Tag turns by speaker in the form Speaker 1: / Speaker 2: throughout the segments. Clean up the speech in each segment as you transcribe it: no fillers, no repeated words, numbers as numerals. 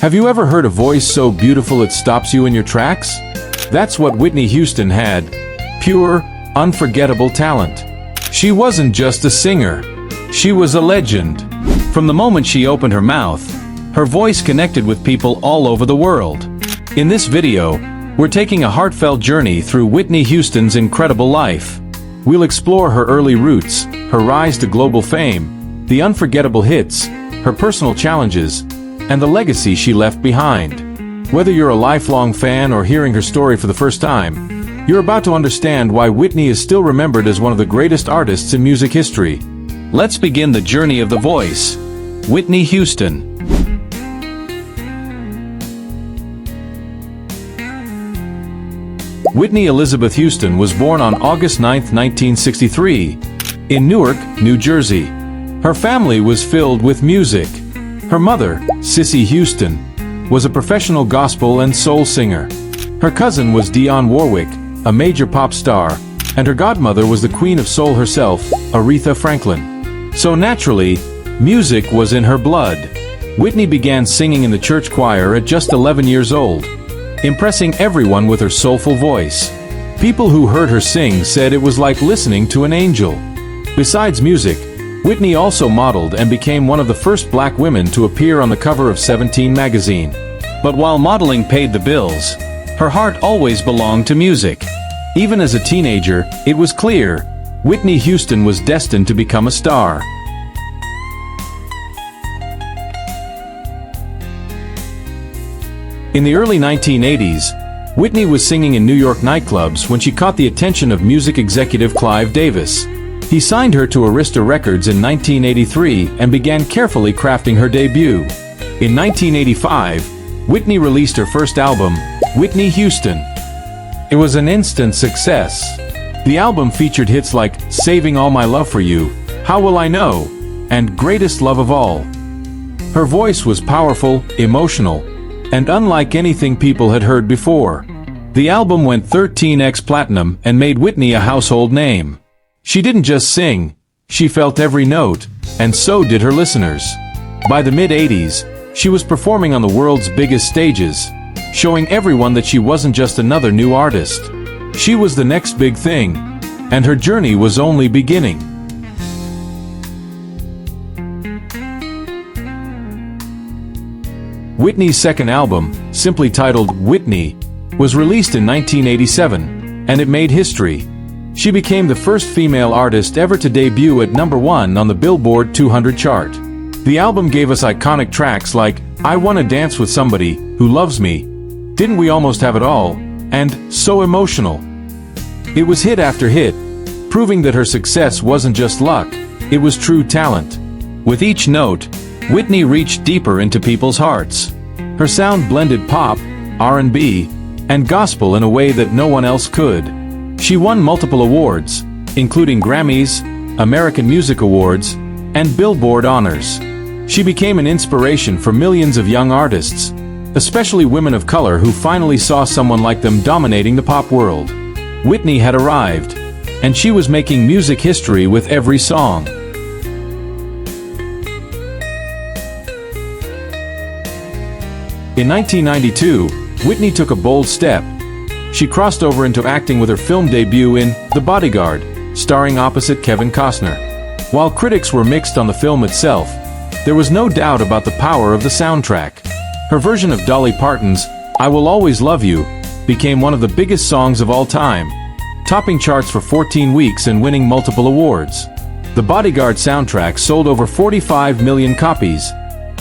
Speaker 1: Have you ever heard a voice so beautiful it stops you in your tracks? That's what Whitney Houston had. Pure, unforgettable talent. She wasn't just a singer. She was a legend. From the moment she opened her mouth, her voice connected with people all over the world. In this video, we're taking a heartfelt journey through Whitney Houston's incredible life. We'll explore her early roots, her rise to global fame, the unforgettable hits, her personal challenges, and the legacy she left behind. Whether you're a lifelong fan or hearing her story for the first time, you're about to understand why Whitney is still remembered as one of the greatest artists in music history. Let's begin the journey of the voice. Whitney Houston. Whitney Elizabeth Houston was born on August 9, 1963, in Newark, New Jersey. Her family was filled with music. Her mother, Cissy Houston, was a professional gospel and soul singer. Her cousin was Dionne Warwick, a major pop star, and her godmother was the Queen of Soul herself, Aretha Franklin. So naturally, music was in her blood. Whitney began singing in the church choir at just 11 years old, impressing everyone with her soulful voice. People who heard her sing said it was like listening to an angel. Besides music, Whitney also modeled and became one of the first black women to appear on the cover of 17 magazine. But while modeling paid the bills, her heart always belonged to music. Even as a teenager, it was clear, Whitney Houston was destined to become a star. In the early 1980s, Whitney was singing in New York nightclubs when she caught the attention of music executive Clive Davis. He signed her to Arista Records in 1983 and began carefully crafting her debut. In 1985, Whitney released her first album, Whitney Houston. It was an instant success. The album featured hits like Saving All My Love for You, How Will I Know, and Greatest Love of All. Her voice was powerful, emotional, and unlike anything people had heard before. The album went 13x platinum and made Whitney a household name. She didn't just sing, she felt every note, and so did her listeners. By the mid-80s, she was performing on the world's biggest stages, showing everyone that she wasn't just another new artist. She was the next big thing, and her journey was only beginning. Whitney's second album, simply titled Whitney, was released in 1987, and it made history. She became the first female artist ever to debut at #1 on the Billboard 200 chart. The album gave us iconic tracks like I Wanna Dance with Somebody Who Loves Me, Didn't We Almost Have It All, and So Emotional. It was hit after hit, proving that her success wasn't just luck, it was true talent. With each note, Whitney reached deeper into people's hearts. Her sound blended pop, R&B, and gospel in a way that no one else could. She won multiple awards, including Grammys, American Music Awards, and Billboard honors. She became an inspiration for millions of young artists, especially women of color who finally saw someone like them dominating the pop world. Whitney had arrived, and she was making music history with every song. In 1992, Whitney took a bold step. She crossed over into acting with her film debut in The Bodyguard, starring opposite Kevin Costner. While critics were mixed on the film itself, there was no doubt about the power of the soundtrack. Her version of Dolly Parton's I Will Always Love You became one of the biggest songs of all time, topping charts for 14 weeks and winning multiple awards. The Bodyguard soundtrack sold over 45 million copies,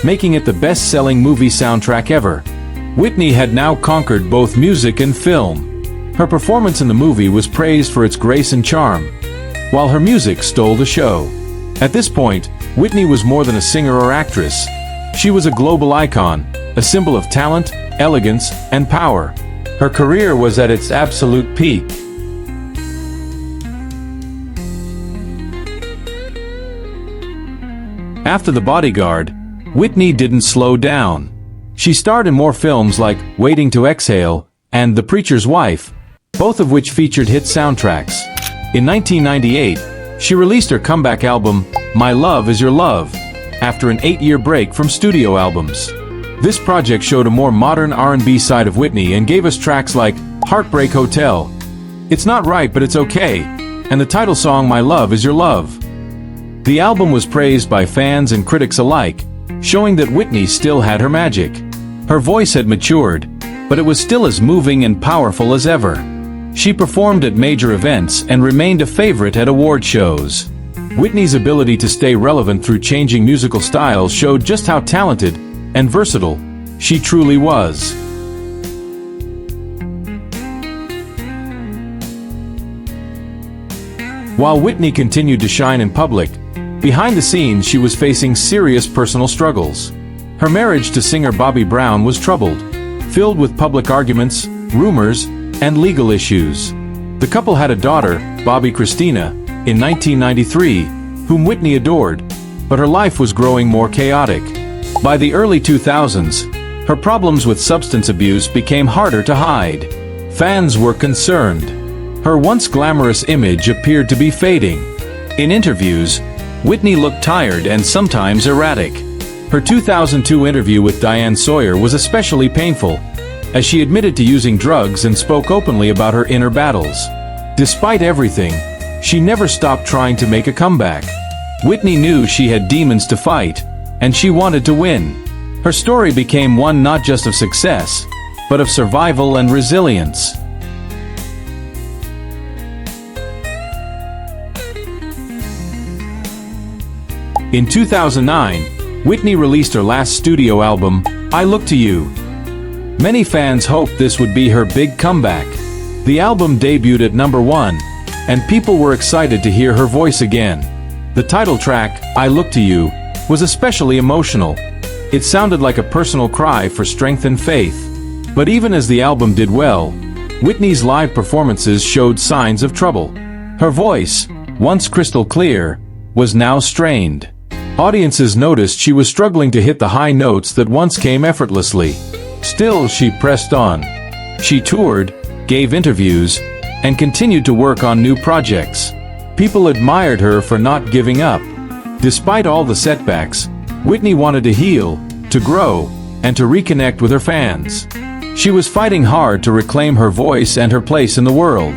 Speaker 1: making it the best-selling movie soundtrack ever. Whitney had now conquered both music and film. Her performance in the movie was praised for its grace and charm, while her music stole the show. At this point, Whitney was more than a singer or actress. She was a global icon, a symbol of talent, elegance, and power. Her career was at its absolute peak. After The Bodyguard, Whitney didn't slow down. She starred in more films like Waiting to Exhale and The Preacher's Wife, both of which featured hit soundtracks. In 1998, she released her comeback album, My Love Is Your Love, after an 8-year break from studio albums. This project showed a more modern R&B side of Whitney and gave us tracks like Heartbreak Hotel, It's Not Right But It's Okay, and the title song My Love Is Your Love. The album was praised by fans and critics alike, showing that Whitney still had her magic. Her voice had matured, but it was still as moving and powerful as ever. She performed at major events and remained a favorite at award shows. Whitney's ability to stay relevant through changing musical styles showed just how talented and versatile she truly was. While Whitney continued to shine in public, behind the scenes she was facing serious personal struggles. Her marriage to singer Bobby Brown was troubled, filled with public arguments, rumors, and legal issues. The couple had a daughter, Bobby Christina, in 1993, whom Whitney adored, but her life was growing more chaotic. By the early 2000s, her problems with substance abuse became harder to hide. Fans were concerned. Her once glamorous image appeared to be fading. In interviews, Whitney looked tired and sometimes erratic. Her 2002 interview with Diane Sawyer was especially painful, as she admitted to using drugs and spoke openly about her inner battles. Despite everything, she never stopped trying to make a comeback. Whitney knew she had demons to fight, and she wanted to win. Her story became one not just of success, but of survival and resilience. In 2009, Whitney released her last studio album, I Look to You. Many fans hoped this would be her big comeback. The album debuted at #1, and people were excited to hear her voice again. The title track, I Look to You, was especially emotional. It sounded like a personal cry for strength and faith. But even as the album did well, Whitney's live performances showed signs of trouble. Her voice, once crystal clear, was now strained. Audiences noticed she was struggling to hit the high notes that once came effortlessly. Still, she pressed on. She toured, gave interviews, and continued to work on new projects. People admired her for not giving up. Despite all the setbacks, Whitney wanted to heal, to grow, and to reconnect with her fans. She was fighting hard to reclaim her voice and her place in the world.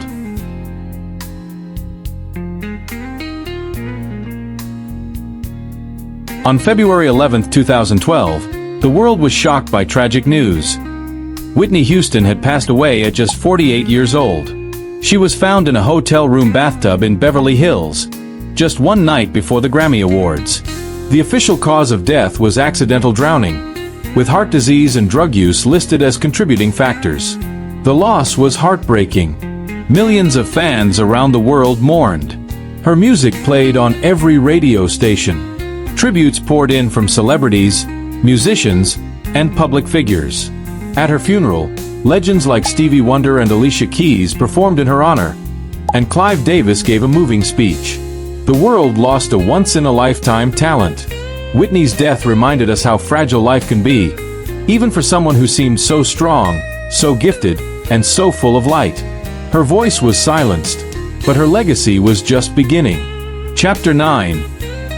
Speaker 1: On February 11, 2012, the world was shocked by tragic news. Whitney Houston had passed away at just 48 years old. She was found in a hotel room bathtub in Beverly Hills, just one night before the Grammy Awards. The official cause of death was accidental drowning, with heart disease and drug use listed as contributing factors. The loss was heartbreaking. Millions of fans around the world mourned. Her music played on every radio station. Tributes poured in from celebrities, musicians, and public figures. At her funeral, legends like Stevie Wonder and Alicia Keys performed in her honor, and Clive Davis gave a moving speech. The world lost a once-in-a-lifetime talent. Whitney's death reminded us how fragile life can be, even for someone who seemed so strong, so gifted, and so full of light. Her voice was silenced, but her legacy was just beginning. Chapter 9.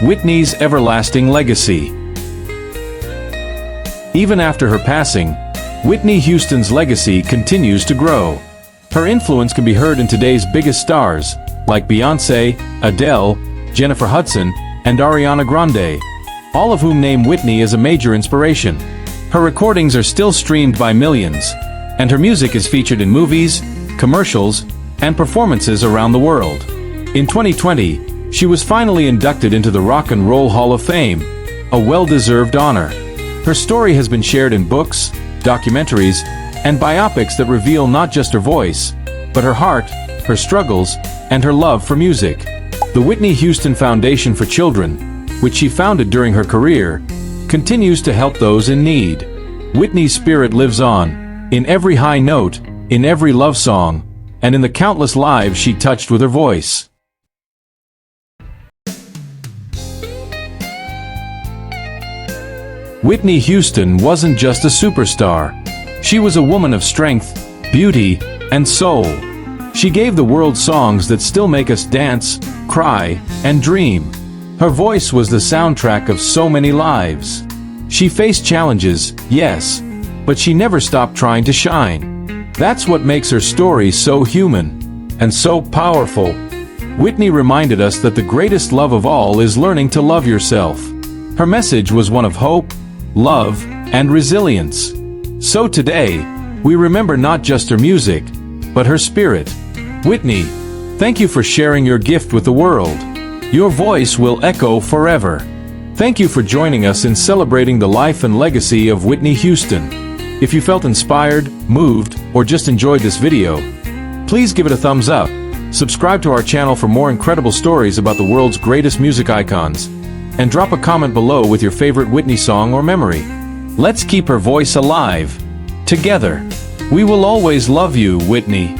Speaker 1: Whitney's Everlasting Legacy. Even after her passing, Whitney Houston's legacy continues to grow. Her influence can be heard in today's biggest stars, like Beyoncé, Adele, Jennifer Hudson, and Ariana Grande, all of whom name Whitney as a major inspiration. Her recordings are still streamed by millions, and her music is featured in movies, commercials, and performances around the world. In 2020, she was finally inducted into the Rock and Roll Hall of Fame, a well-deserved honor. Her story has been shared in books, documentaries, and biopics that reveal not just her voice, but her heart, her struggles, and her love for music. The Whitney Houston Foundation for Children, which she founded during her career, continues to help those in need. Whitney's spirit lives on, in every high note, in every love song, and in the countless lives she touched with her voice. Whitney Houston wasn't just a superstar. She was a woman of strength, beauty, and soul. She gave the world songs that still make us dance, cry, and dream. Her voice was the soundtrack of so many lives. She faced challenges, yes, but she never stopped trying to shine. That's what makes her story so human and so powerful. Whitney reminded us that the greatest love of all is learning to love yourself. Her message was one of hope, love, and resilience. So today, we remember not just her music, but her spirit. Whitney, thank you for sharing your gift with the world. Your voice will echo forever. Thank you for joining us in celebrating the life and legacy of Whitney Houston. If you felt inspired, moved, or just enjoyed this video, please give it a thumbs up. Subscribe to our channel for more incredible stories about the world's greatest music icons. And drop a comment below with your favorite Whitney song or memory. Let's keep her voice alive. Together, we will always love you, Whitney.